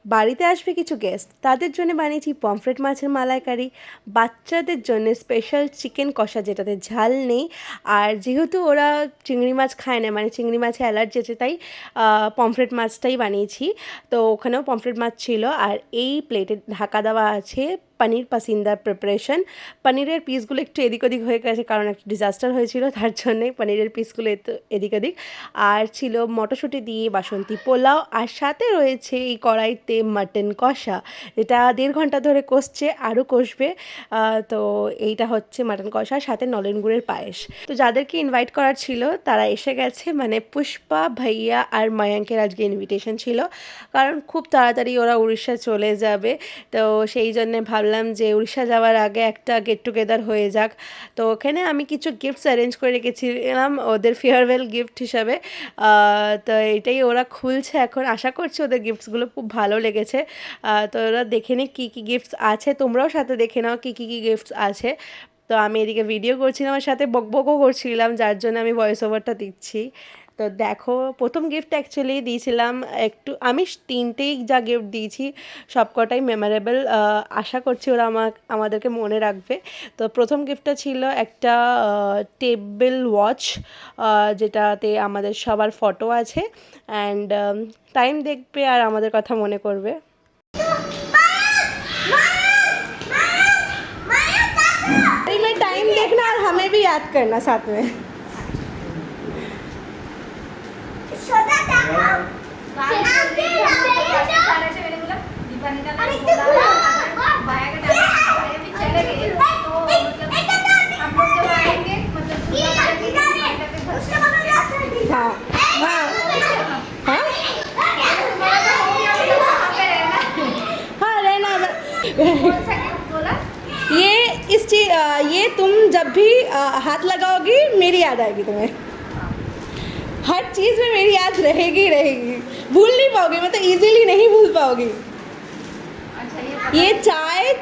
বাড়িতে আসবে কিছু গেস্ট, তাদের জন্য বানিয়েছি পমফ্রেট মাছের মালাইকারি। বাচ্চাদের জন্য স্পেশাল চিকেন কষা যেটাতে ঝাল নেই। আর যেহেতু ওরা চিংড়ি মাছ খায় না, মানে চিংড়ি মাছে অ্যালার্জি আছে, তাই পমফ্রেট মাছটাই বানিয়েছি। তো ওখানেও পমফ্রেট মাছ ছিল। আর এই প্লেটে ঢাকা দেওয়া আছে পনির পাসিন্দার প্রিপারেশন। পনিরের পিসগুলো একটু এদিক ওদিক হয়ে গেছে, কারণ একটা ডিজাস্টার হয়েছিল, তার জন্যই পনিরের পিসগুলো এদিক ওদিক। আর ছিল মটরশুঁটি দিয়ে বাসন্তী পোলাও, আর সাথে রয়েছে এই কড়াইতে মাটন কষা, যেটা 1.5 ঘন্টা ধরে কষছে, আরও কষবে। তো এইটা হচ্ছে মাটন কষা, সাথে নলেন গুড়ের পায়েস। তো যাদেরকে ইনভাইট করার ছিল তারা এসে গেছে, মানে পুষ্পা, ভাইয়া আর মায়াঙ্কের আজকে ইনভিটেশন ছিল, কারণ খুব তাড়াতাড়ি ওরা উড়িষ্যা চলে যাবে। তো সেই জন্যে ভাবলাম যে উড়িষ্যা যাওয়ার আগে একটা গেট টুগেদার হয়ে যাক। তো ওখানে আমি কিছু গিফটস অ্যারেঞ্জ করে রেখেছিলাম ওদের ফেয়ারওয়েল গিফট হিসাবে। তো এটাই ওরা খুলছে এখন, আশা করছি ওদের গিফটসগুলো খুব ভালো লেগেছে। তো ওরা দেখে নিক কী কী গিফটস আছে, তোমরাও সাথে দেখে নাও কী কী গিফটস আছে। তো আমি এদিকে ভিডিও করছিলাম আর সাথে বকবকও করছিলাম, যার জন্য আমি ভয়েস ওভারটা দিচ্ছি। তো দেখো, প্রথম গিফট অ্যাকচুয়ালি দিয়েছিলাম একটু, আমি 3টেই যা গিফট দিয়েছি সবকটাই মেমোরেবল। আশা করছি ওরা আমাদেরকে মনে রাখবে। তো প্রথম গিফটটা ছিল একটা টেবিল ওয়াচ, যেটাতে আমাদের সবার ফটো আছে, অ্যান্ড টাইম দেখবে আর আমাদের কথা মনে করবে। में टाइम देखना और हमें भी याद करना साथ में। हाँ हाँ हाँ हाँ रहना। ये तुम जब भी हाथ लगाओगी मेरी याद आएगी तुम्हें, हर चीज़ में मेरी याद रहेगी रहेगी, भूल नहीं पाओगी, मतलब इजीली नहीं भूल पाओगी। ये चाय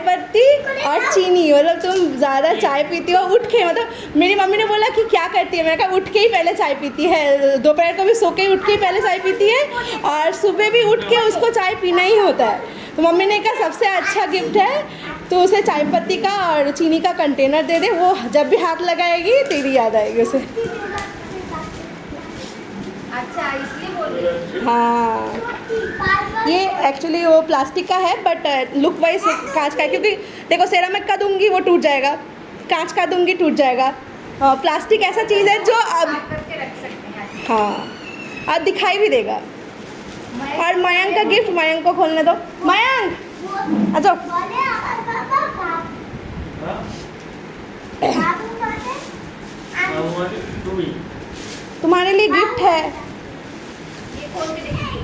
पत्ती और चीनी, मतलब तुम ज़्यादा चाय पीती हो उठ के, मतलब मेरी मम्मी ने बोला कि क्या करती है, मैंने कहा उठ के ही पहले चाय पीती है, दोपहर को भी सो के उठ के ही पहले चाय पीती है, और सुबह भी उठ के उसको चाय पीना ही होता है। तो मम्मी ने कहा सबसे अच्छा गिफ्ट है तो उसे चाय पत्ती का और चीनी का कंटेनर दे दे, वो जब भी हाथ लगाएगी तेरी याद आएगी उसे। अच्छा इसलिए बोल रही हो? हाँ, ये एक्चुअली वो प्लास्टिक का है, बट लुक वाइज कांच का है, क्योंकि देखो सेरामिक का दूंगी वो टूट जाएगा, कांच का दूंगी टूट जाएगा। प्लास्टिक ऐसा चीज़ है जो अब करके रख सकते हैं। हाँ अब दिखाई भी देगा। और मयंक का गिफ्ट, मयंक को खोलने दो। मयंक अच्छा, तुम्हारे लिए गिफ्ट है। ये खोल के देखिए,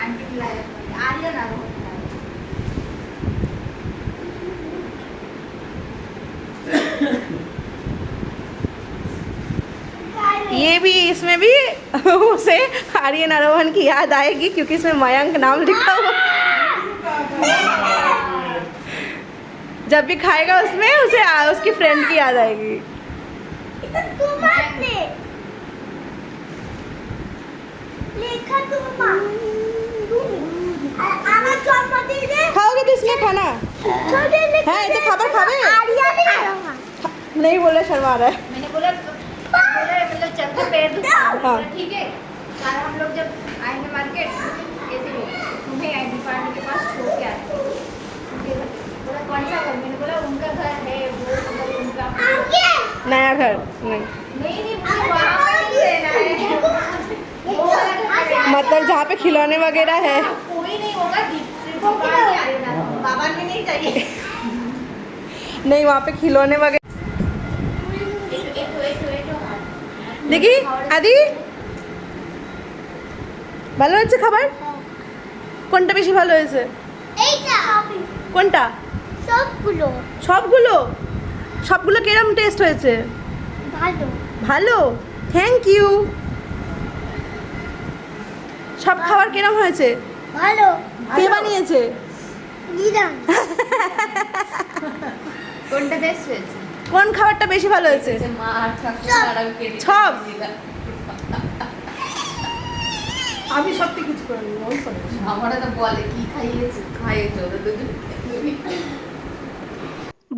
आंटी बुलाया आर्या ना हो। ये भी, इसमें भी उसे आर्यन आरोहन की याद आएगी, क्योंकि इसमें मयंक नाम लिखा हुआ। जब भी खाएगा उसमें उसे उसकी फ्रेंड की याद आएगी। खाओगे तो इसमें खाना है, तो खबर खावे नहीं, बोला शर्मा रहा है। मैंने बोला मतलब चलते पैर दुखा, हाँ। ठीक है। कल हम लोग जब आएंगे मार्केट ऐसे ही तुम्हें आईडी कार्ड के पास छोड़ के आए, बोला कौन सा घर, मैंने बोला उनका घर है वो, उनका नया घर नहीं, नहीं वहाँ पे नहीं रहना है, वो घर है। मतलब जहाँ पे खिलौने वगैरह है। कोई नहीं होगा, सिर्फ दुकान ही आ रही, बाबा में नहीं चाहिए। नहीं, वहाँ पे खिलौने वगैरह। দেখি আদি ভালো হয়েছে খাবার? কোনটা বেশি ভালো হয়েছে? এইটা কোনটা? সবগুলো সবগুলো? সবগুলো কিরম টেস্ট হয়েছে? ভালো ভালো, থ্যাংক ইউ। সব খাবার কিরম হয়েছে? ভালো কে বানিয়েছে? দিদান কোনটা বেস্ট হয়েছে? কোন খাবারটা বেশি ভালো হয়েছে? মা সব। আমি সত্যি কিছু করে নিই, ওই করে নিই। আমারা তো বলে কি খাইয়েছো ওদের দুজন।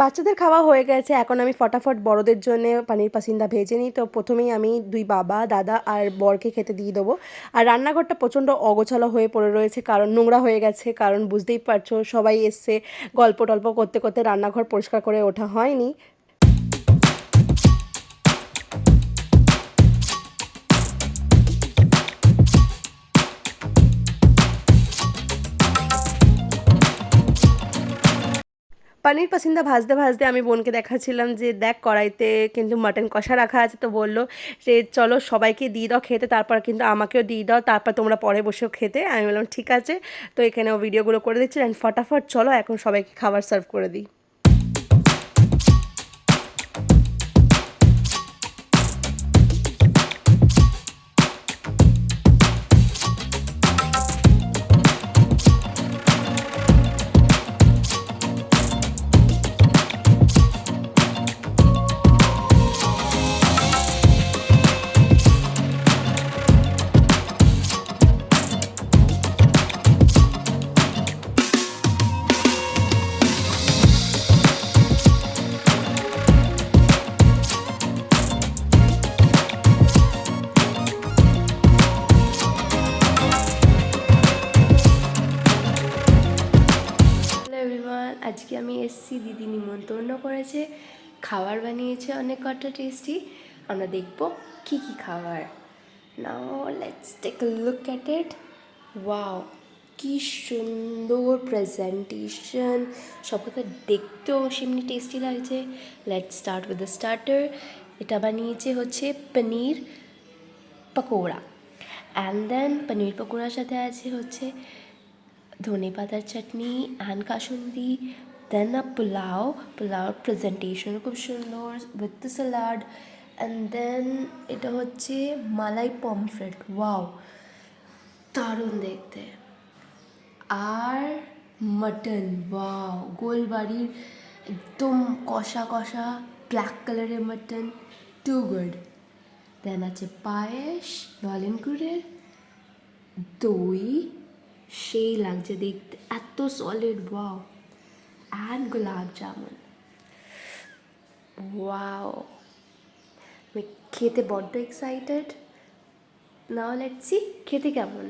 বাচ্চাদের খাওয়া হয়ে গেছে, এখন আমি ফটাফট বড়দের জন্য পানির পাসিন্দা ভেজে নিই। তো প্রথমেই আমি দুই বাবা, দাদা আর বরকে খেতে দিয়ে দেবো। আর রান্নাঘরটা প্রচণ্ড অগোছালো হয়ে পড়ে রয়েছে, কারণ নোংরা হয়ে গেছে, কারণ বুঝতেই পারছো সবাই এসছে, গল্প টল্প করতে করতে রান্নাঘর পরিষ্কার করে ওঠা হয়নি। পানির পাসিন্দা ভাজতে ভাজতে আমি বোনকে দেখাচ্ছিলাম যে দেখ কড়াইতে কিন্তু মাটন কষা রাখা আছে। তো বললো যে চলো সবাইকে দিয়ে দাও খেতে, তারপর কিন্তু আমাকেও দিয়ে দাও, তারপর তোমরা পরে বসেও খেতে। আমি বললাম ঠিক আছে। তো এখানেও ভিডিওগুলো করে দিচ্ছি, অ্যান্ড ফটাফট চলো এখন সবাইকে খাবার সার্ভ করে দিই। হ্যালো এভরিওয়ান, আজকে আমি এসেছি, দিদি নিমন্ত্রণ করেছে, খাবার বানিয়েছে অনেক কটা টেস্টি। আমরা দেখবো কি কি খাবার। Now let's take a look at it. Wow, কি সুন্দর প্রেজেন্টেশন, সব কথা দেখতেও সেমনি টেস্টি লাগছে। Let's start with the starter. এটা বানিয়েছে হচ্ছে পনির পকোড়া, অ্যান্ড দেন পনির পকোড়ার সাথে আছে হচ্ছে ধনে পাতার chutney and kasundi, then a pulao. পোলাওর প্রেজেন্টেশন খুব সুন্দর with the salad, and then এটা হচ্ছে মালাই পমফ্রেট। ওয়াও, দারুণ দেখতে। আর মাটন, ওয়াও, গোলবাড়ির একদম কষা কষা ব্ল্যাক কালারের মাটন, টু গুড। দেন আছে পায়েস নলেন গুড়ের, দই, সেই লাগছে দেখতে, এত সলিড, ওয়াও, অ্যান্ড গোলাপ জামুন। ওয়াও, আমি খেতে বড্ড এক্সাইটেড। নাও লেটস সি খেতে কেমন।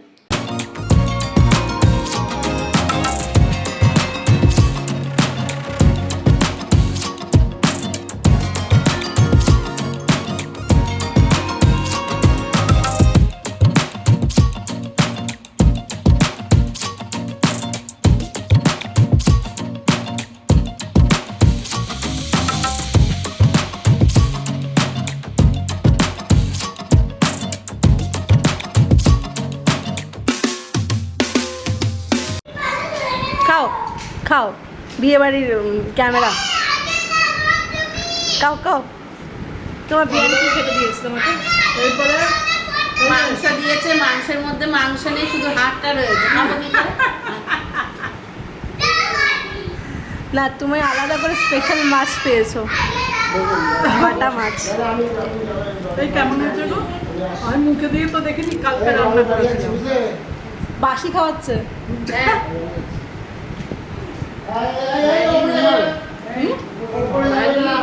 খাও খাও, বিয়ে বাড়ির ক্যামেরা, খাও খাও। তোমার বিরিয়ানি কি খেতে দিয়েছে তোমাকে? এরপরে মাংস দিয়েছে, মাংসের মধ্যে মাংস নেই, শুধু হাড়টা রয়েছে। খাবো কি করে? না, তুমি আলাদা করে স্পেশাল মাছ পেয়েছো, বাটা মাছ। এই কেমন হয়েছে গো? আমি মুখে দিয়ে তো দেখিনি, কালকে রান্না করেছিলাম। বাসি খাওয়াচ্ছে। হ্যাঁ।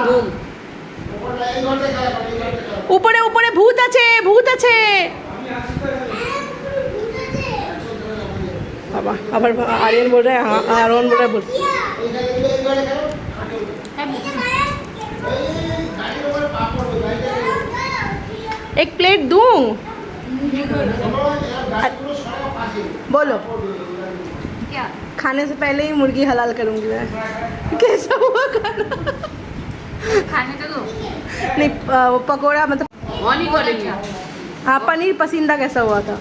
ঘুম। উপরে উপরে ভূত আছে, ভূত আছে। বাবা, আবার আরিয়ান বল रहा है, আরোহন বল रहा है, बोल। एक प्लेट दूं? बोलो। क्या खाने से पहले ही मुर्गी हलाल करूंगी मैं। कैसा हुआ खाना? खाने तो दो। नहीं, वो पकोड़ा मतलब, অনই করেনি। हाँ, पनीर पसंदा कैसा हुआ था?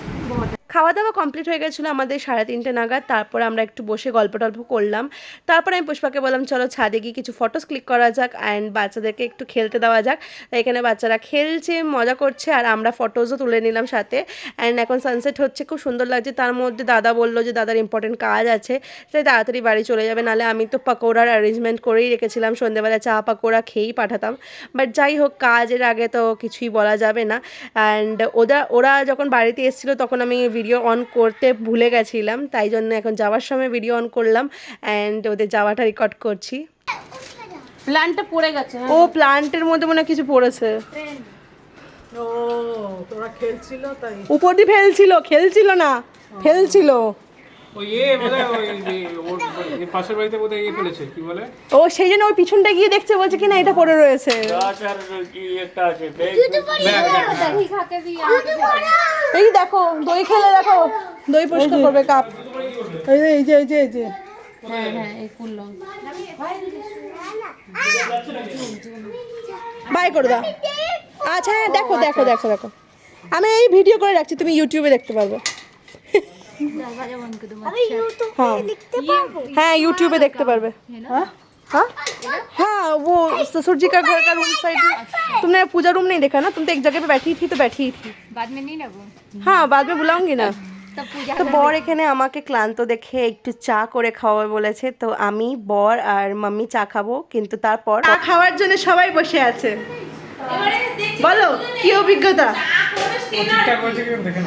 খাওয়া দাওয়া কমপ্লিট হয়ে গেছিলো আমাদের 3:30 নাগাদ। তারপর আমরা একটু বসে গল্প টল্প করলাম। তারপর আমি পুষ্পাকে বললাম চলো ছাদে গিয়ে কিছু ফটোস ক্লিক করা যাক, অ্যান্ড বাচ্চাদেরকে একটু খেলতে দেওয়া যাক। তাই এখানে বাচ্চারা খেলছে, মজা করছে, আর আমরা ফটোসও তুলে নিলাম সাথে। অ্যান্ড এখন সানসেট হচ্ছে, খুব সুন্দর লাগছে। তার মধ্যে দাদা বললো যে দাদার ইম্পর্টেন্ট কাজ আছে, তাই তাড়াতাড়ি বাড়ি চলে যাবে, নাহলে আমি তো পাকোড়ার অ্যারেঞ্জমেন্ট করেই রেখেছিলাম, সন্ধ্যেবেলা চা পাকোড়া খেয়েই পাঠাতাম। বাট যাই হোক, কাজের আগে তো কিছুই বলা যাবে না। অ্যান্ড ওরা যখন বাড়িতে এসেছিলো তখন আমি ভিডিও অন করতে ভুলে গেছিলাম, তাই জন্য এখন যাওয়ার সময় ভিডিও অন করলাম অ্যান্ড ওদের যাওয়াটা রেকর্ড করছি। প্ল্যানটা পড়ে গেছে। ও প্লান্টের মধ্যে মনে হয় কিছু পড়েছে, ও তোরা খেলছিল তাই। উপর দিয়ে ফেলছিল, খেলছিল না, ফেলছিল। ওই ওই পাশের বাড়িতে বোধহয় ফেলেছে কি বলে ও সেই জন্য ওই পিছনটা গিয়ে দেখছে, বলছে কি না এটা পড়ে রয়েছে। কি একটা আছে दही खा के भी यहाँ पे এই দেখো দই খেলে দেখো, দই পরিষ্কার করবে কাপ। এই যে হ্যাঁ হ্যাঁ এই করলাম। বাই করে দাও। আচ্ছা হ্যাঁ দেখো দেখো দেখো দেখো, আমি এই ভিডিও করে রাখছি, তুমি ইউটিউবে দেখতে পারবে। আমি ইউটিউব हाँ लिखते पाরবো। हाँ यूट्यूब पे देखते पारबे। हाँ हाँ हाँ वो ससुर जी का घर का रूम साइड। तुमने पूजा रूम नहीं देखा ना, तुम तो एक जगह पे बैठी थी तो बैठी ही थी। बाद में नहीं लगो हाँ बाद में बुलाऊंगी ना। तब पूजा তো বর এখানে আমাকে ক্লান্ত দেখে একটু চা করে খাওয়াবে বলেছে, তো আমি বর আর মাম্মি চা খাবো, কিন্তু তারপর চা খাওয়ার জন্য সবাই বসে আছে। বলো কি অভিজ্ঞতা? ঠিকঠাক হয়েছে কি দেখেন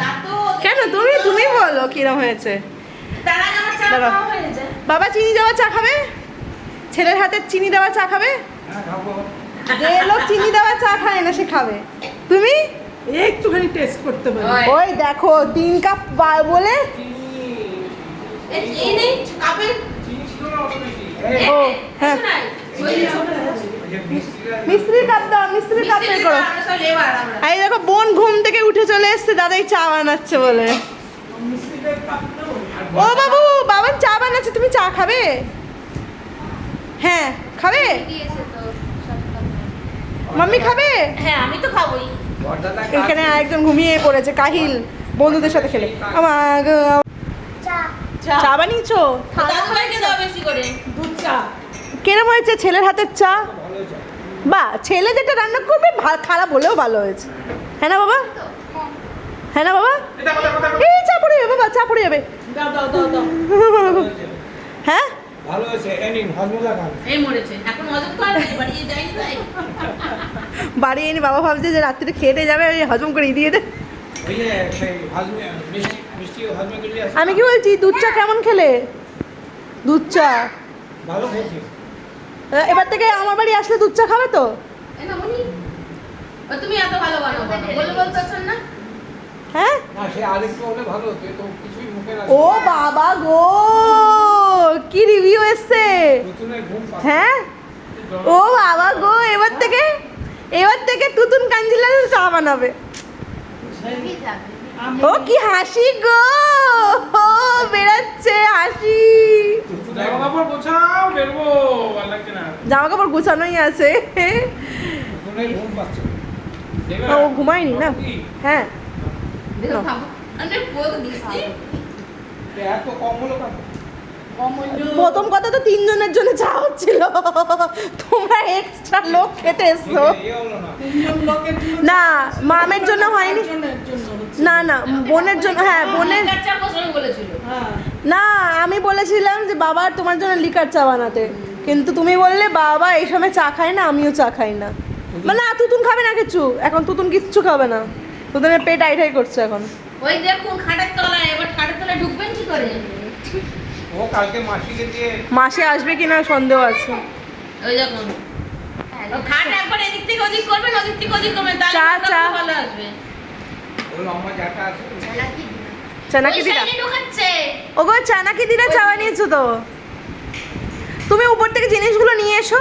কেন তুমি তুমি বলো কিরম হয়েছে? দাঁড়াও। বাবা চিনি দেওয়া চা খাবে? ছেলের হাতে চিনি দেওয়া চা খাবে? যে লোক চিনি দেওয়া চা খায় না সে খাবে। তুমি একটুখানি টেস্ট করতে পারি। ওই দেখো 3 কাপ বলে ও হ্যাঁ মিস্ত্রির কাপ দাও, মিস্ত্রির কাপ বের করো। এই দেখো বোন ঘুম থেকে উঠে চলে এসছে, দাদাই চা বানাচ্ছে বলে। ও বাবু বাবা চা বানাচ্ছে, তুমি চা খাবে? হ্যাঁ খাবে? মাম্মি খাবে? হ্যাঁ আমি তো খাবোই। এখানে আরেকজন ঘুমিয়ে পড়েছে কাহিল, বন্ধুদের সাথে খেলে। আমার চা চা বানিয়েছো? দাদুভাইকে দাও বেশি করে। দুধ চা। কেরম হয়েছে ছেলের হাতের চা? বা ছেলে যেটা রান্না করবে খারাপ হলেও ভালো হয়েছে, হ্যাঁ না বাবা? হ্যাঁ না বাবা? এই চা পড়ে যাবে বাবা, চা পড়ে যাবে। দাও দাও দাও দাও। হ্যাঁ ভালো হয়েছে এনিন হজমলা খান এই মরেছে এখন হজম করে বাড়িয়ে যায়নি তাই। বাড়ি এনে বাবা ভাবছে যে রাত্রিতে খেয়ে যাবে, ওই হজম করে দিয়ে দে। ওই যে সেই হজমে মিষ্টি হজমে করলে আমি কি বলছি দুধ চা কেমন খেলে? দুধ চা ভালো খেয়েছি এবার থেকে আমার বাড়ি আসলে দুধ চা খাবে তো? এই না মনি ও তুমি এত ভালো বানাও বলে বলতেছেন না। হ্যাঁ না সে আরেকটু হলে ভালো হতো তো কিছুই মুখে না ও বাবা গো কি রিভিউ এসছে। নতুনের ঘুম পাচ্ছে হ্যাঁ ও বাবা গো এবার থেকে তুতুন কাঞ্জিলাল চা বানাবে। ও কি হাসি গো, ও বেরাচ্ছে হাসি। জামা কাপড় গোছাও বেরবো ভালো লাগছে না জামা কাপড় গুছানোই আছে। নতুনের ঘুম পাচ্ছে ও ঘুমায়নি না? হ্যাঁ দেখো খাবো আরে বল দিছি এত কম হলো কেন প্রথম কথা তো 3 জনের জন্য চা হচ্ছিল, তোমরা এক্সট্রা লোক খেতে এসছো। হলো না তিনজন লোকের জন্য না মামের জন্য হয়নি, একজনের জন্য হচ্ছে। না না বোনের জন্য, হ্যাঁ বোনের। চা বসানো বলেছিল। হ্যাঁ না আমি বলেছিলাম যে বাবা তোমার জন্য লিকার চা বানাতে, কিন্তু তুমি বললে বাবা এই সময় চা খায় না, আমিও চা খাই না। মানে না তুতুন খাবে না কিছু, এখন তুতুন কিচ্ছু খাবে না, তুতুনের পেট আইটাই করছে এখন। ওই দেখুন খাটের তলায়, এবার খাটের তলায় ঢুকবেন কি করে? ও কালকে মাসিকে দিয়ে মাসে আসবে কিনা সন্দেহ আছে। ওই দেখুন ও খাট একবার এদিক থেকে ওদিক করবেন, ওদিক থেকে ওদিক করবেন, তাহলে চা, খাটটা চা। খুব ভালো আসবে। ওই লম্বা জাটা আছে চানাকি ওই দিদা, সাইডে ঢোকাচ্ছে। ওগো চানাকি দিদা চা বানিয়েছো তো? তুমি উপর থেকে জিনিসগুলো নিয়ে এসো।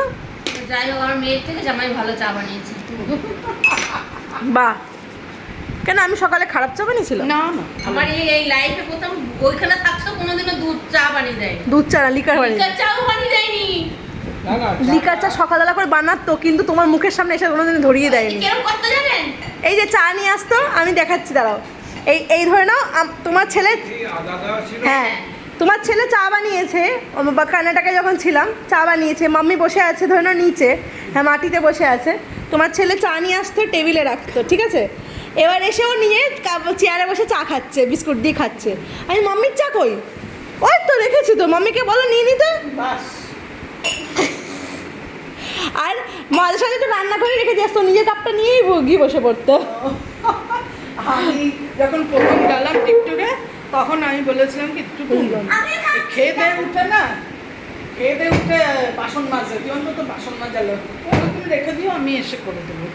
যাই হোক আমার মেয়ের থেকে জামাই ভালো চা বানিয়েছে। বাহ, কেন আমি সকালে খারাপ চা বানিয়েছিলাম? না না আমার এই লাইফে প্রথম ওইখানে থাকতো কোনোদিনও দুধ চা বানিয়ে দেয়। দুধ চা না লিকার বানিয়ে, লিকার চাও বানিয়ে দেয়নি। না না লিকার চা সকালবেলা করে বানাতো, কিন্তু তোমার মুখের সামনে এসে কোনোদিন ধরিয়ে দেয়নি। কেরম করতে জানেন? এই যে চা নিয়ে আসতো, আমি দেখাচ্ছি দাঁড়াও। এই ধরে নাও তোমার ছেলে, আদা দেওয়া ছিল হ্যাঁ তোমার ছেলে চা বানিয়েছে, বা কর্ণাটকে যখন ছিলাম চা বানিয়েছে, মাম্মি বসে আছে ধরে নাও নিচে, হ্যাঁ মাটিতে বসে আছে, তোমার ছেলে চা নিয়ে আসতো টেবিলে রাখতো, ঠিক আছে? এবার এসে ও নিয়ে চেয়ারে বসে চা খাচ্ছে, বিস্কুট দিয়ে খাচ্ছে। আমি মাম্মির চা কই? ওই তো রেখেছি তো, মাম্মিকে বলো নিয়ে নিতে। বাস আর মাঝে সাথে তো রান্না করে রেখে দিয়ে আসতো, নিজের কাপটা নিয়েই গিয়ে বসে পড়তো। আমি যখন প্রথম গেলাম টিকটকে তখন আমি বলেছিলাম কি টুকু খেয়ে দিয়ে উঠে না, খেয়ে দিয়ে উঠে বাসন মাজে, তুই অন্তত বাসন মাজালো তুমি রেখে দিও, আমি এসে করে দেবো।